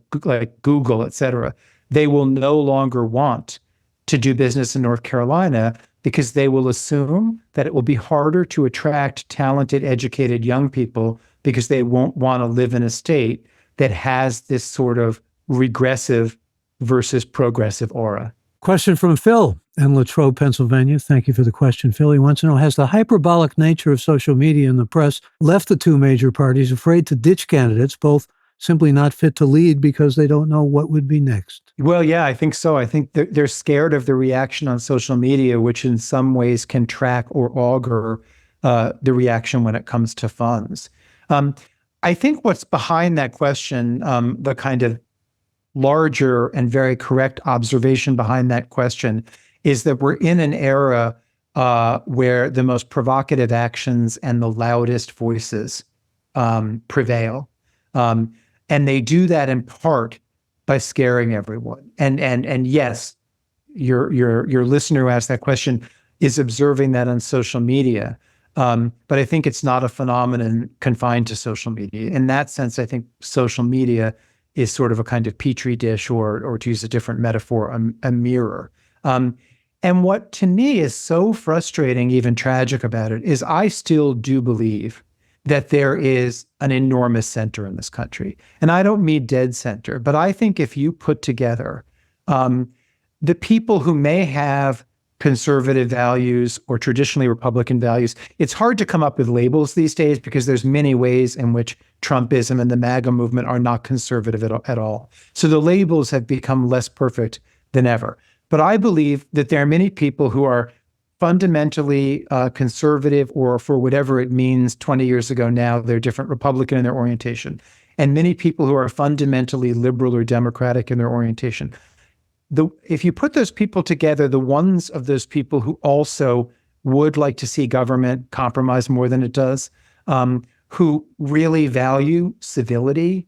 Google, et cetera, they will no longer want to do business in North Carolina because they will assume that it will be harder to attract talented, educated young people because they won't want to live in a state that has this sort of regressive versus progressive aura. Question from Phil in Latrobe, Pennsylvania. Thank you for the question, Phil. He wants to know, has the hyperbolic nature of social media and the press left the two major parties afraid to ditch candidates, both simply not fit to lead because they don't know what would be next? Well, yeah, I think so. I think they're scared of the reaction on social media, which in some ways can track or augur the reaction when it comes to funds. I think what's behind that question, the kind of larger and very correct observation behind that question, is that we're in an era where the most provocative actions and the loudest voices prevail. And they do that in part by scaring everyone. And yes, your listener who asked that question is observing that on social media. But I think it's not a phenomenon confined to social media. In that sense, I think social media is sort of a kind of petri dish, or to use a different metaphor, a mirror. And what to me is so frustrating, even tragic about it, is I still do believe that there is an enormous center in this country. And I don't mean dead center, but I think if you put together the people who may have conservative values or traditionally Republican values, it's hard to come up with labels these days because there's many ways in which Trumpism and the MAGA movement are not conservative at all. So the labels have become less perfect than ever. But I believe that there are many people who are fundamentally conservative, or for whatever it means 20 years ago now, they're different, Republican in their orientation, and many people who are fundamentally liberal or democratic in their orientation. If you put those people together, the ones of those people who also would like to see government compromise more than it does, who really value civility,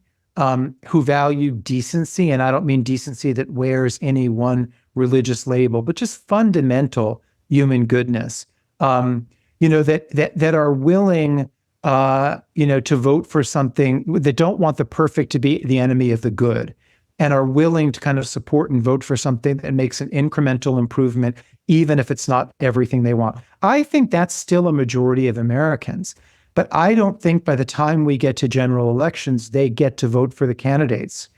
who value decency, and I don't mean decency that wears any one religious label, but just fundamental human goodness, that are willing, to vote for something, that don't want the perfect to be the enemy of the good, and are willing to kind of support and vote for something that makes an incremental improvement, even if it's not everything they want. I think that's still a majority of Americans. But I don't think by the time we get to general elections, they get to vote for the candidates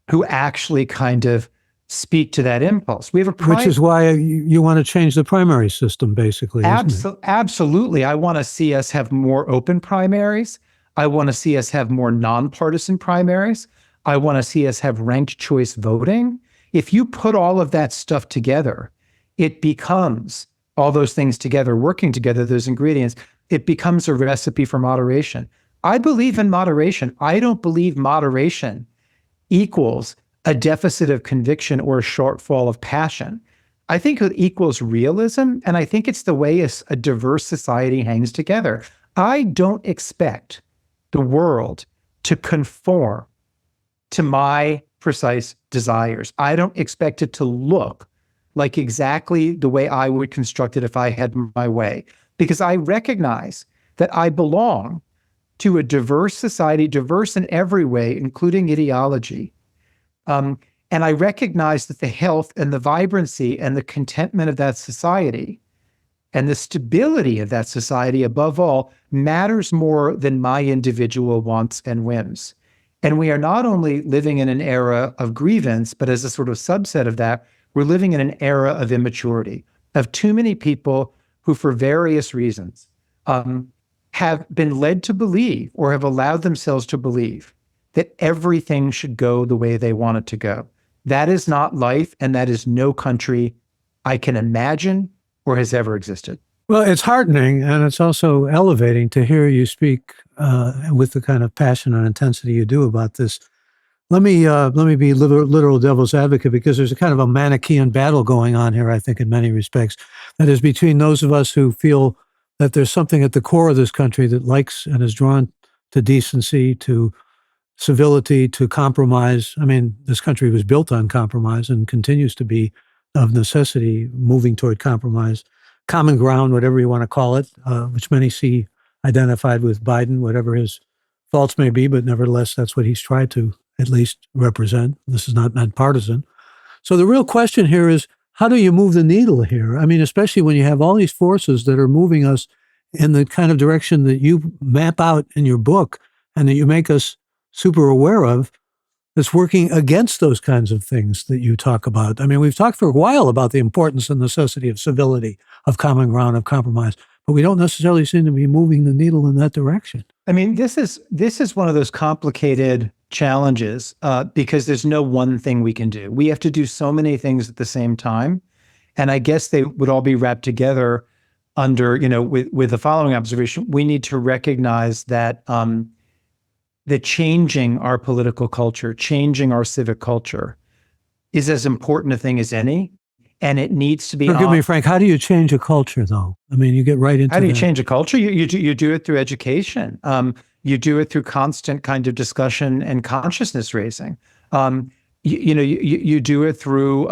who actually kind of speak to that impulse. We have which is why you want to change the primary system, basically. Absolutely. I want to see us have more open primaries. I want to see us have more nonpartisan primaries. I want to see us have ranked choice voting. If you put all of that stuff together, it becomes all those things together, working together, those ingredients, it becomes a recipe for moderation. I believe in moderation. I don't believe moderation equals a deficit of conviction or a shortfall of passion. I think it equals realism, and I think it's the way a diverse society hangs together. I don't expect the world to conform to my precise desires. I don't expect it to look like exactly the way I would construct it if I had my way, because I recognize that I belong to a diverse society, diverse in every way, including ideology. And I recognize that the health and the vibrancy and the contentment of that society and the stability of that society, above all, matters more than my individual wants and whims. And we are not only living in an era of grievance, but as a sort of subset of that, we're living in an era of immaturity, of too many people who, for various reasons, have been led to believe or have allowed themselves to believe that everything should go the way they want it to go. That is not life, and that is no country I can imagine or has ever existed. Well, it's heartening, and it's also elevating to hear you speak with the kind of passion and intensity you do about this. Let me be literal devil's advocate, because there's a kind of a Manichaean battle going on here, I think, in many respects. That is between those of us who feel that there's something at the core of this country that likes and is drawn to decency, to civility, to compromise. I mean, this country was built on compromise and continues to be, of necessity, moving toward compromise. Common ground, whatever you want to call it, which many see identified with Biden, whatever his faults may be, but nevertheless, that's what he's tried to at least represent. This is not meant partisan. So the real question here is, how do you move the needle here? I mean, especially when you have all these forces that are moving us in the kind of direction that you map out in your book and that you make us super aware of, that's working against those kinds of things that you talk about. I mean, we've talked for a while about the importance and necessity of civility, of common ground, of compromise, but we don't necessarily seem to be moving the needle in that direction. I mean, this is one of those complicated challenges because there's no one thing we can do. We have to do so many things at the same time. And I guess they would all be wrapped together under, with the following observation. We need to recognize that that changing our political culture, changing our civic culture is as important a thing as any. And it needs to be. Forgive me, Frank, how do you change a culture, though? I mean, you get right into How do you that. change a culture? You do it through education. You do it through constant kind of discussion and consciousness raising. You do it through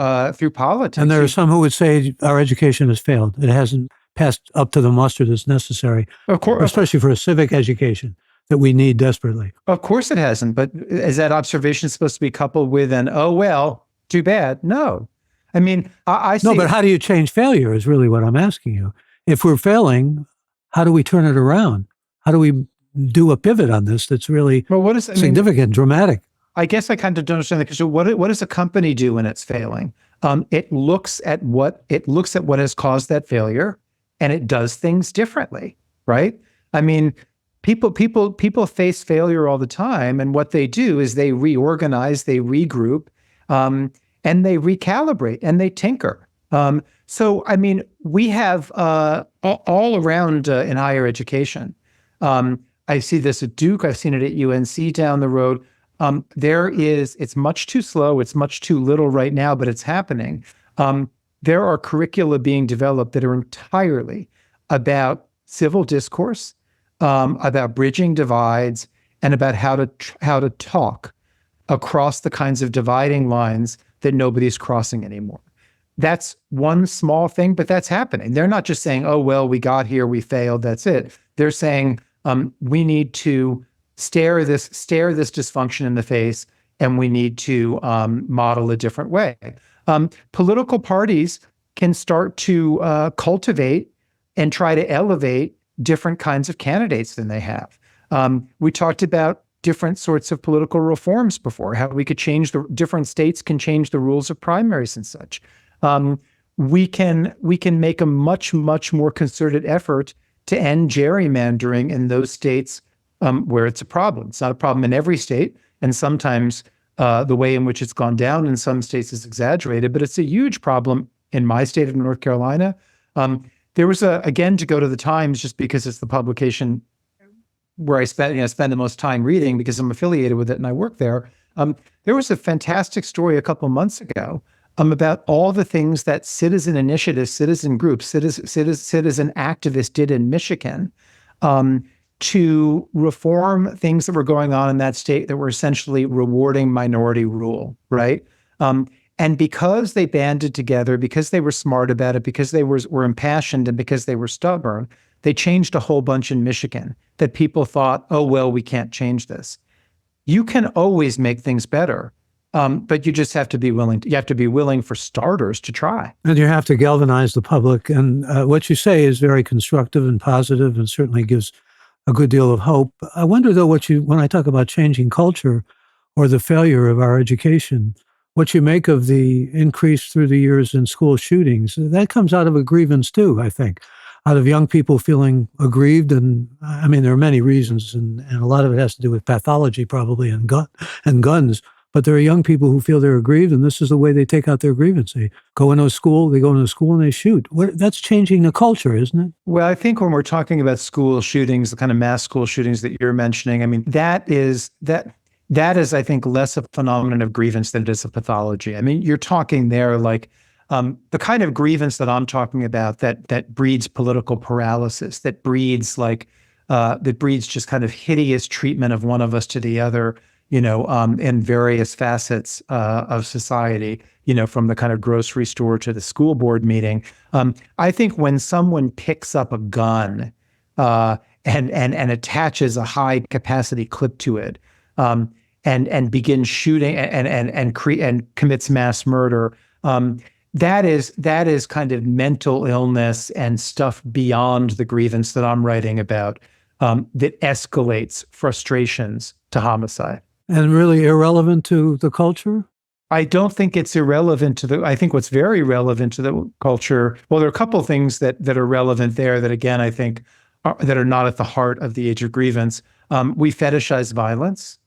politics. And there are some who would say our education has failed. It hasn't passed up to the muster that's necessary, of course, especially for a civic education that we need desperately. Of course it hasn't. But is that observation supposed to be coupled with an, oh, well, too bad? No. I mean, I see. No, but how do you change failure is really what I'm asking you. If we're failing, how do we turn it around? How do we do a pivot on this that's really significant, dramatic? I guess I kind of don't understand that, because what does a company do when it's failing? It looks at what has caused that failure, and it does things differently, right? I mean, people face failure all the time, and what they do is they reorganize, they regroup, and they recalibrate, and they tinker. So, I mean, we have all around in higher education. I see this at Duke. I've seen it at UNC down the road. It's much too slow. It's much too little right now, but it's happening. Um, there are curricula being developed that are entirely about civil discourse, about bridging divides, and about how to talk across the kinds of dividing lines that nobody's crossing anymore. That's one small thing, but that's happening. They're not just saying, oh, well, we got here, we failed, that's it. They're saying, we need to stare this dysfunction in the face, and we need to model a different way. Political parties can start to cultivate and try to elevate different kinds of candidates than they have. We talked about different sorts of political reforms before, how we could change different states can change the rules of primaries and such. We can make a much more concerted effort to end gerrymandering in those states where it's a problem. It's not a problem in every state, and sometimes the way in which it's gone down in some states is exaggerated, but it's a huge problem in my state of North Carolina. There was again, to go to the Times, just because it's the publication where I spend the most time reading because I'm affiliated with it and I work there. There was a fantastic story a couple months ago about all the things that citizen initiatives, citizen groups, citizen activists did in Michigan to reform things that were going on in that state that were essentially rewarding minority rule, right? And because they banded together, because they were smart about it, because they were impassioned, and because they were stubborn, they changed a whole bunch in Michigan that people thought, oh, well, we can't change this. You can always make things better, but you just have to be willing. You have to be willing, for starters, to try. And you have to galvanize the public. And what you say is very constructive and positive, and certainly gives a good deal of hope. I wonder, though, when I talk about changing culture or the failure of our education, what you make of the increase through the years in school shootings. That comes out of a grievance too, I think, out of young people feeling aggrieved. And I mean, there are many reasons, and a lot of it has to do with pathology probably and guns. But there are young people who feel they're aggrieved, and this is the way they take out their grievance. They go into a school and they shoot. That's changing the culture, isn't it? Well, I think when we're talking about school shootings, the kind of mass school shootings that you're mentioning, I mean, that is, I think, less a phenomenon of grievance than it is a pathology. I mean, you're talking there like the kind of grievance that I'm talking about that breeds political paralysis, that breeds just kind of hideous treatment of one of us to the other, in various facets of society, from the kind of grocery store to the school board meeting. I think when someone picks up a gun and attaches a high capacity clip to it, and begins shooting and commits mass murder, that is kind of mental illness and stuff beyond the grievance that I'm writing about, that escalates frustrations to homicide. And really irrelevant to the culture? I don't think it's irrelevant I think what's very relevant to the culture, well, there are a couple of things that are relevant there that, again, I think that are not at the heart of the age of grievance. We fetishize violence.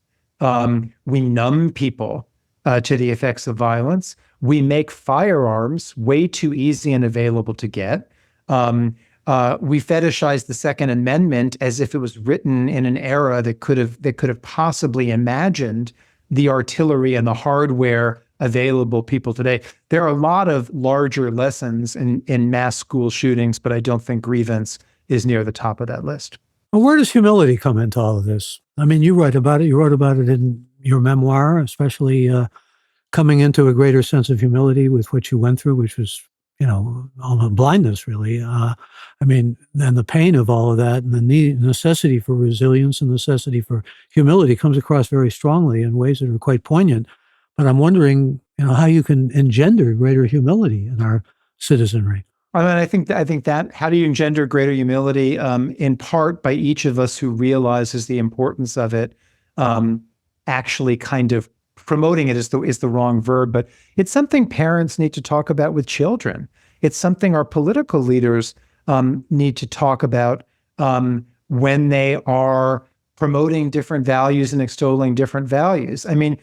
We numb people to the effects of violence. We make firearms way too easy and available to get. We fetishize the Second Amendment as if it was written in an era that could have possibly imagined the artillery and the hardware available people today. There are a lot of larger lessons in mass school shootings, but I don't think grievance is near the top of that list. Well, where does humility come into all of this? I mean, you write about it. You wrote about it in your memoir, especially coming into a greater sense of humility with what you went through, which was, all the blindness, really. I mean, and the pain of all of that, and the necessity for resilience and necessity for humility comes across very strongly in ways that are quite poignant. But I'm wondering, how you can engender greater humility in our citizenry. I mean, I think that how do you engender greater humility? In part by each of us who realizes the importance of it, actually kind of promoting it is the wrong verb, but it's something parents need to talk about with children. It's something our political leaders need to talk about when they are promoting different values and extolling different values. I mean,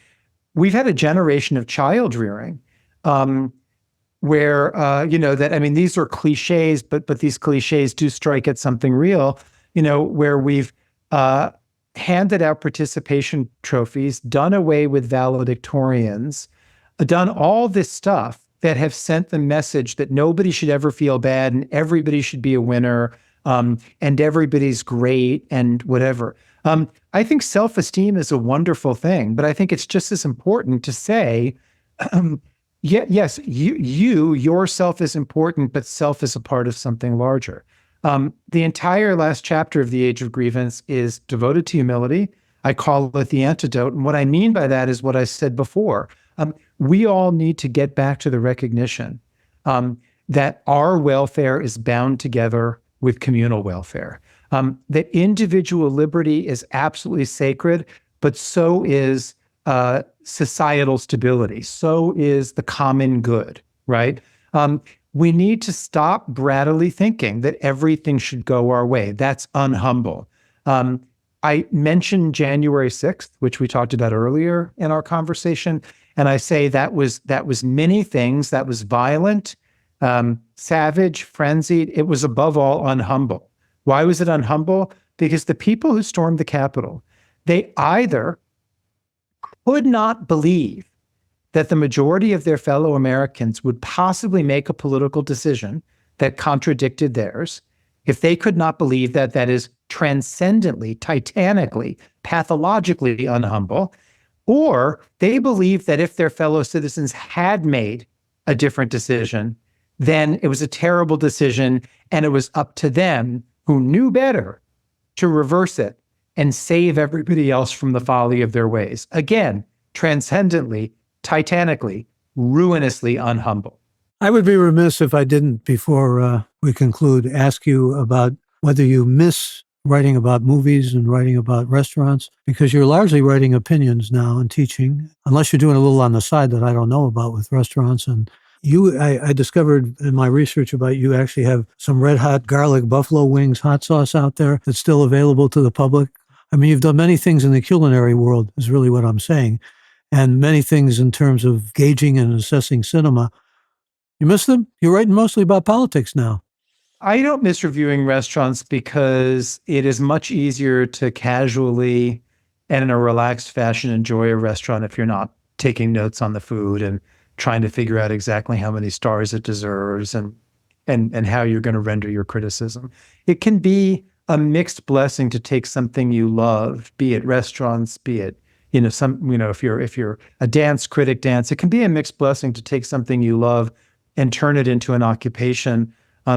we've had a generation of child rearing that, I mean, these are cliches, but these cliches do strike at something real, where we've handed out participation trophies, done away with valedictorians, done all this stuff that have sent the message that nobody should ever feel bad and everybody should be a winner, and everybody's great and whatever. I think self-esteem is a wonderful thing, but I think it's just as important to say, yes, yourself is important, but self is a part of something larger. The entire last chapter of The Age of Grievance is devoted to humility. I call it the antidote. And what I mean by that is what I said before. We all need to get back to the recognition that our welfare is bound together with communal welfare. That individual liberty is absolutely sacred, but so is societal stability. So is the common good, right? We need to stop brattily thinking that everything should go our way. That's unhumble. I mentioned January 6th, which we talked about earlier in our conversation, and I say that was many things. That was violent, savage, frenzied. It was above all unhumble. Why was it unhumble? Because the people who stormed the Capitol, they either could not believe that the majority of their fellow Americans would possibly make a political decision that contradicted theirs. If they could not believe that, that is transcendently, titanically, pathologically unhumble, or they believed that if their fellow citizens had made a different decision, then it was a terrible decision and it was up to them, who knew better, to reverse it and save everybody else from the folly of their ways. Again, transcendently, titanically, ruinously unhumble. I would be remiss if I didn't, before we conclude, ask you about whether you miss writing about movies and writing about restaurants, because you're largely writing opinions now and teaching, unless you're doing a little on the side that I don't know about with restaurants. And I discovered in my research about you actually have some red hot garlic buffalo wings hot sauce out there that's still available to the public. I mean, you've done many things in the culinary world, is really what I'm saying, and many things in terms of gauging and assessing cinema. You miss them? You're writing mostly about politics now. I don't miss reviewing restaurants because it is much easier to casually and in a relaxed fashion enjoy a restaurant if you're not taking notes on the food and trying to figure out exactly how many stars it deserves and how you're going to render your criticism. It can be a mixed blessing to take something you love, be it restaurants, be it, if you're a dance critic, dance, it can be a mixed blessing to take something you love and turn it into an occupation,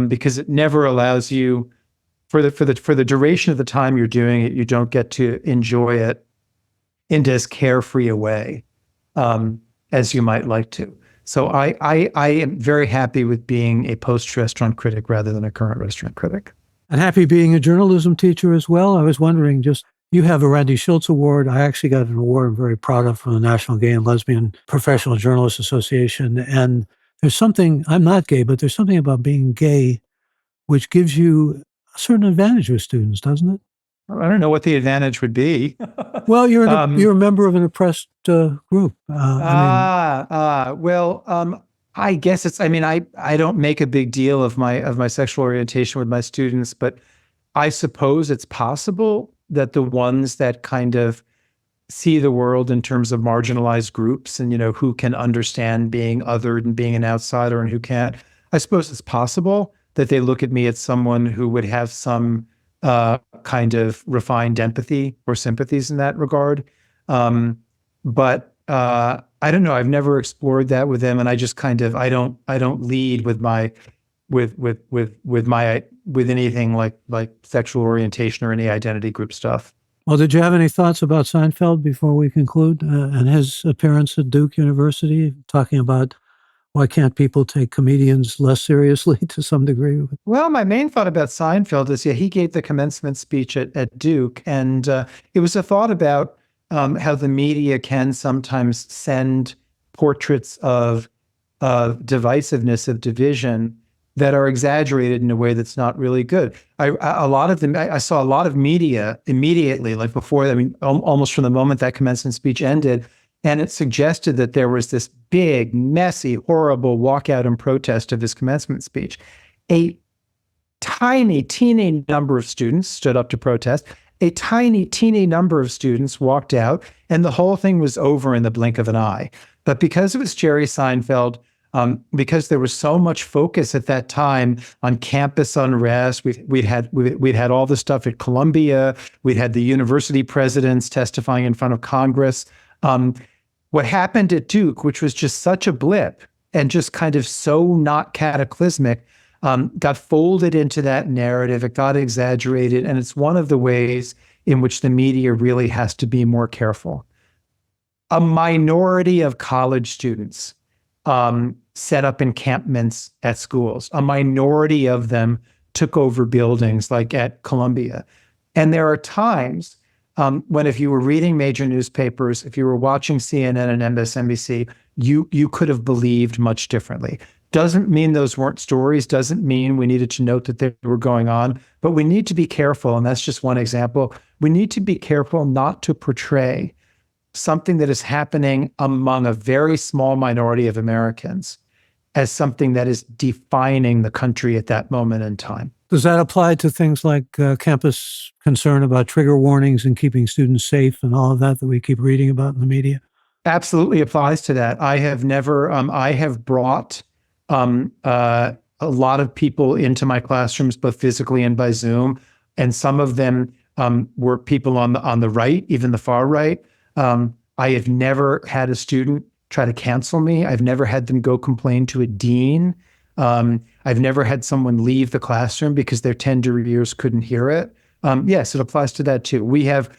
because it never allows you, for the duration of the time you're doing it, you don't get to enjoy it in as carefree a way as you might like to. So I am very happy with being a post-restaurant critic rather than a current restaurant critic. And happy being a journalism teacher as well. I was wondering, you have a Randy Schultz Award. I actually got an award I'm very proud of from the National Gay and Lesbian Professional Journalists Association. And there's something, I'm not gay, but there's something about being gay which gives you a certain advantage with students, doesn't it? I don't know what the advantage would be. Well, you're a member of an oppressed group. I guess it's, I don't make a big deal of my sexual orientation with my students, but I suppose it's possible that the ones that kind of see the world in terms of marginalized groups and, who can understand being othered and being an outsider and who can't, I suppose it's possible that they look at me as someone who would have some kind of refined empathy or sympathies in that regard. But I don't know. I've never explored that with them, and I just kind of I don't lead with my with anything like sexual orientation or any identity group stuff. Well, did you have any thoughts about Seinfeld before we conclude, and his appearance at Duke University, talking about why can't people take comedians less seriously to some degree? Well, my main thought about Seinfeld is, he gave the commencement speech at Duke, and it was a thought about how the media can sometimes send portraits of divisiveness, of division, that are exaggerated in a way that's not really good. I saw a lot of media immediately, like before, almost from the moment that commencement speech ended, And it suggested that there was this big, messy, horrible walkout and protest of his commencement speech. A tiny, teeny number of students stood up to protest. A tiny, teeny number of students walked out, and the whole thing was over in the blink of an eye. But because it was Jerry Seinfeld, because there was so much focus at that time on campus unrest, we'd had all the stuff at Columbia, we'd had the university presidents testifying in front of Congress. What happened at Duke, which was just such a blip and just kind of so not cataclysmic, got folded into that narrative. It got exaggerated, and it's one of the ways in which the media really has to be more careful. A minority of college students set up encampments at schools. A minority of them took over buildings like at Columbia. And there are times when if you were reading major newspapers, if you were watching CNN and MSNBC, you could have believed much differently. Doesn't mean those weren't stories, doesn't mean we needed to note that they were going on, but we need to be careful, and that's just one example. We need to be careful not to portray something that is happening among a very small minority of Americans as something that is defining the country at that moment in time. Does that apply to things like campus concern about trigger warnings and keeping students safe and all of that we keep reading about in the media? Absolutely applies to that. I have brought a lot of people into my classrooms, both physically and by Zoom, and some of them were people on the right, even the far right. I have never had a student try to cancel me. I've never had them go complain to a dean. I've never had someone leave the classroom because their tender ears couldn't hear it. Yes, it applies to that too. We have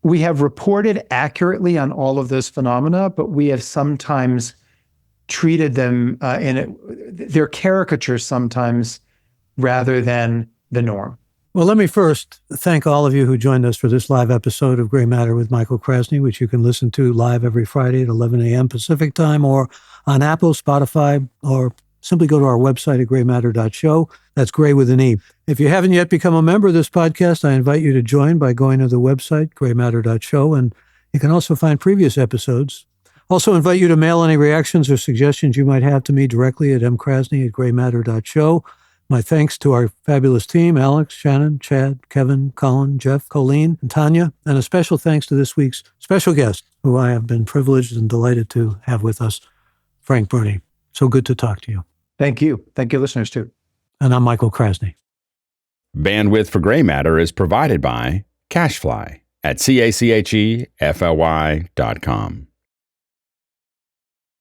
reported accurately on all of those phenomena, but we have sometimes treated them they're caricatures sometimes rather than the norm. Well, let me first thank all of you who joined us for this live episode of Gray Matter with Michael Krasny, which you can listen to live every Friday at 11 a.m. Pacific time, or on Apple, Spotify, or simply go to our website at graymatter.show. That's gray with an E. If you haven't yet become a member of this podcast, I invite you to join by going to the website, graymatter.show, and you can also find previous episodes. Also invite you to mail any reactions or suggestions you might have to me directly at mkrasny@graymatter.show. My thanks to our fabulous team, Alex, Shannon, Chad, Kevin, Colin, Jeff, Colleen, and Tanya, and a special thanks to this week's special guest, who I have been privileged and delighted to have with us, Frank Bruni. So good to talk to you. Thank you. Thank you, listeners, too. And I'm Michael Krasny. Bandwidth for Gray Matter is provided by CashFly at CACHEFLY.com.